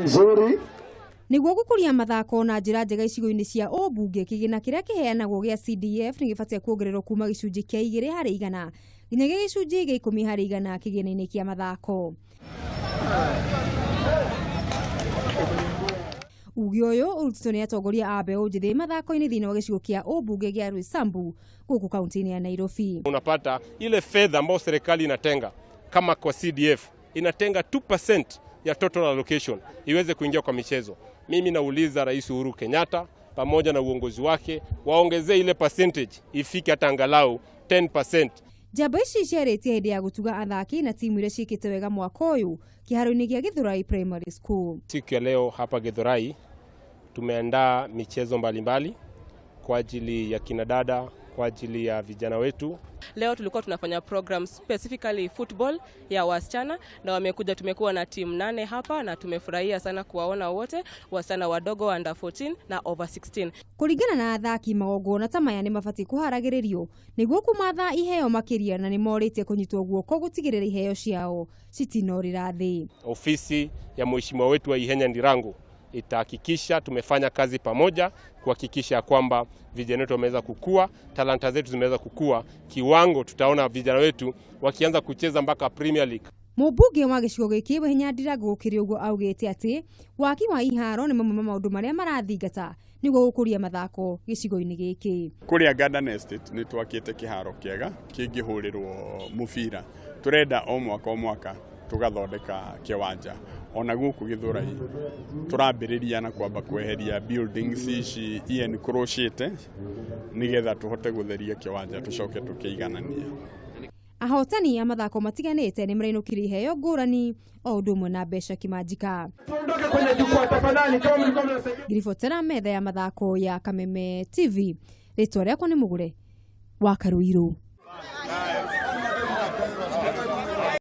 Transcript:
nzuri niguo gukuria mathako na njira njega icigo-ini cia Mbeu, kigina kiria kiheanagwo gia CDF ni gibatie kuongererwo kuma gicunji kia 2% nginya gicunji gia 10% kigina-ini kia mathako. Ugi uyu urutitwo ni atongoria a Mbeu njithi mathako-ini thiini wa gicigo kia Mbeu gia Roysambu guku kaunti-ini ya Nairobi. Unapata ile fedha ambayo serikali inatenga kama kwa CDF inatenga 2% ya total allocation iweze kuingia kwa michezo. Mimi nauliza Rais Uhuru Kenyatta pamoja na uongozi wake waongezee ile percentage ifike hata angalau 10%. Njamba ici ciarĩtie hĩndĩ ya gutuga athaki na timu iria ciĩkĩte wega mwaka ũyũ kĩharo-inĩ gĩa Githurai Primary School. Siku ya leo hapa Githurai tumeandaa michezo mbalimbali kwa ajili ya kinadada, kwa ajili ya vijana wetu. Leo tulikuwa tunafanya program specifically football ya wasichana na wamekuja, tumekuwa na team 8 hapa na tumefurahia sana kuwaona wote wasichana wadogo under 14 na over 16. Kuringana na athaki magongona ta maya ni mabati kuharagĩrĩrio niguo kumatha iheo makiria na ni morĩtie kunyitwo guoko gutigĩrĩra iheo ciao citinorĩra thĩ. Ofisi ya mheshimiwa wetu wa Ihenya Ndirangu itahakikisha tumefanya kazi pamoja kuhakikisha kwamba vijana wetu wameweza kukua, talanta zetu zimeweza kukua, kiwango tutaona vijana wetu wakianza kucheza mpaka Premier League. Mũmbunge wa gĩcigo gĩkĩ Ihenya Ndirangu gũkĩrĩ ũguo augĩte atĩ waki wa iharo nĩ mamwe ma maũndũ marĩa marathingata nĩguo gũkũria mathako gĩcigo-inĩ gĩkĩ. Kuria Garden Estate nĩ twakĩte kĩharo kĩega kĩngĩhũrĩrwo mũbira. Turenda o mwaka tugathondeka kiwanja. Ona guku Githurai turambĩrĩria na kwamba kweheria buildings ici encroachete nigetha tuhote gutheria kiwanja tucoke tukĩiganania. Ahotani a mathako matiganĩte nĩ marainũkire iheo ngũrani o ũndũ ũmwe na mbeca kĩmanjĩka. Ngiribotera metha ya mathako ya Kameme TV. Rĩtwa rĩakwa nĩ Mũgũre wa Karuirũ.